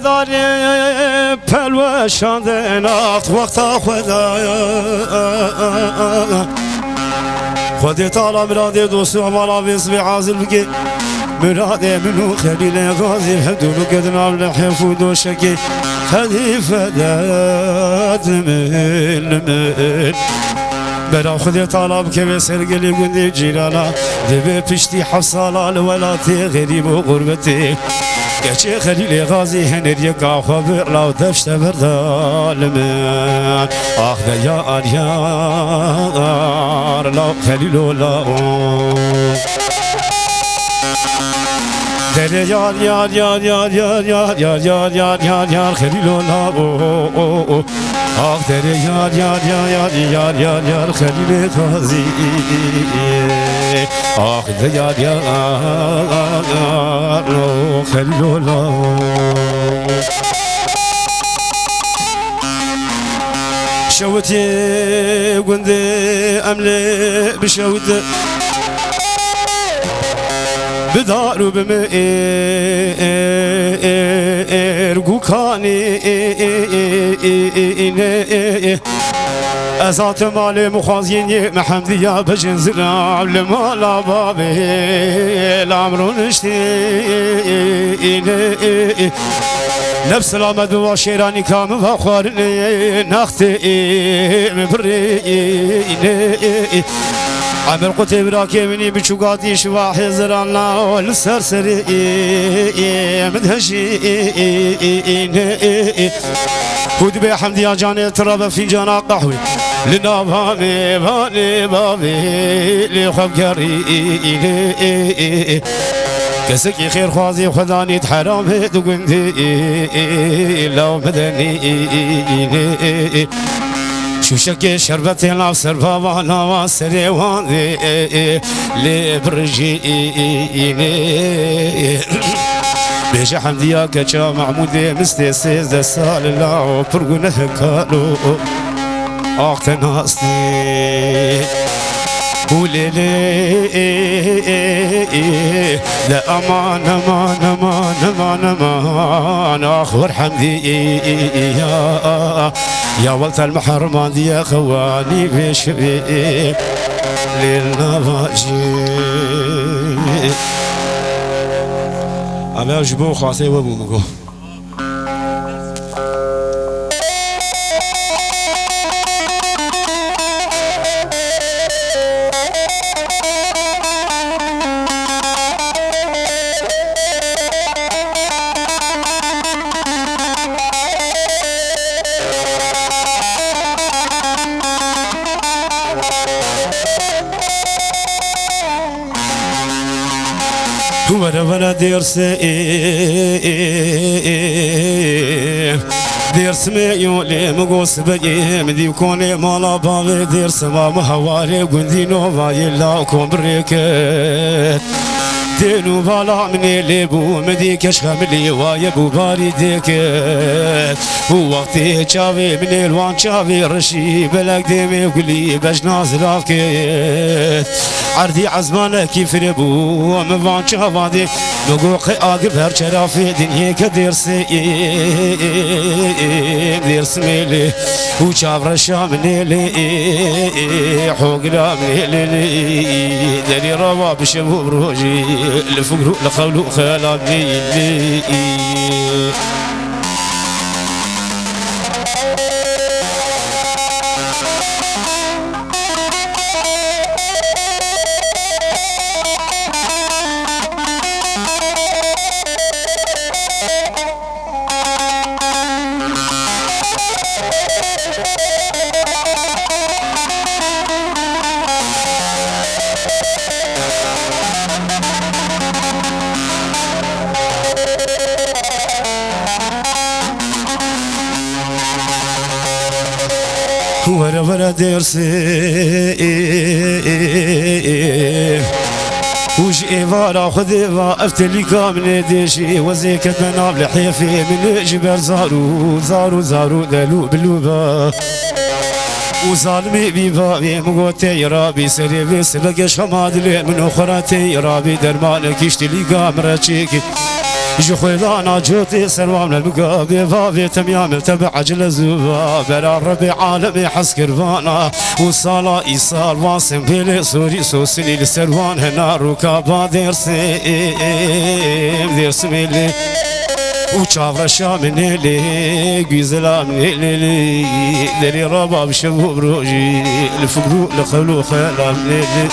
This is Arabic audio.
داری پلوشان نخت وقتا خدایا خودی تالا مراد دوستو امالا بسم عازل بگی مراد منو خلیل غازی هدولو قدنام لحفود و شکی خلیفه داد من برا خودی طالب که به سرگلی گندی جیرانا دبه پشتی حفصالا لولاتی غریب و غربتی گچه خلیل غازی هنر یکا خبر لاو دفشت بردال من آخ دیا آریار لاو خلیلو لاو دل یار یار یار یار یار یار یار یار یار یار یار خلیلو لاو آخ دل یار یار یار یار یار یار یار خلیل غازی آخ دل یار یار خلیلو لاو شوتي قند أملي بشوت بدار بمئر قوكاني أزات مالي مخازيني محمدية بجنزنا لمالا بابي العمر نشتي نفس العمد وشيراني كام فخارني نختي مبريني عمر قتي براكي مني بشوقاتي شواحي زراننا والسرسري مدهشي خود بي حمدي يا جاني تراب في جانا قحوي لنا بابي بابي بابي لخب كريني كسكي خير خوازي خداني تحرام هدو قندي لو مدني شو شكي شربتي لا سربا وانا واسري واني لبرجيني بيجا حمديا كجا معمودي مستيسي ذا سال الله فرقونه كالو اخت ناصني قولي لي لا امان امان امان امان امان اخور حمدي يا ولد المحرمان يا خواني في شبيب للنواجي انا جبو خاصي وابو مقو ولا ديرس ميولي مقوس بجي مدي كوني مالا باغي ديرس ما مهواري قندي نوفا يلاكم بريكت دينو بالا مني لبو مدي كشخة ملي وايبو باري ديكت ووقتي چاوي مني الوان چاوي رشي بلك ديمي وقلي باش نازل افكت عردي عزمانه كيف ربو مفان چاوادي نقوقي آقب هر چرافي دنيا كديرسي ديرس ميلي وچاو رشا مني لي حوقلا مني لي دلي روا بشبو بروجي لفقرو لخولو خلابي لي ورا ورا درسي وش إيفارا خذي وقفتلي كامل ديشي وزيكت مناب لحيفي من جبل زارو زارو زارو دلو بلوبا وظالمي ببابي مقوتي رابي سري بس لقش حماد لي من أخراتي رابي درمانك يشتلي قامرة شيكي جو خيدانا جوتي سروام للبقابي بابي تميام تبع عجل زوبا برا ربي عالمي حس كربانا وصالا إيصال واسم بيلي سوري سوسني لسروان هنا ركابا دير سميلي وشافرشا من اللي جيزلا من اللي دري رباب شبوب روجي الفقرو لخلو خيلا من اللي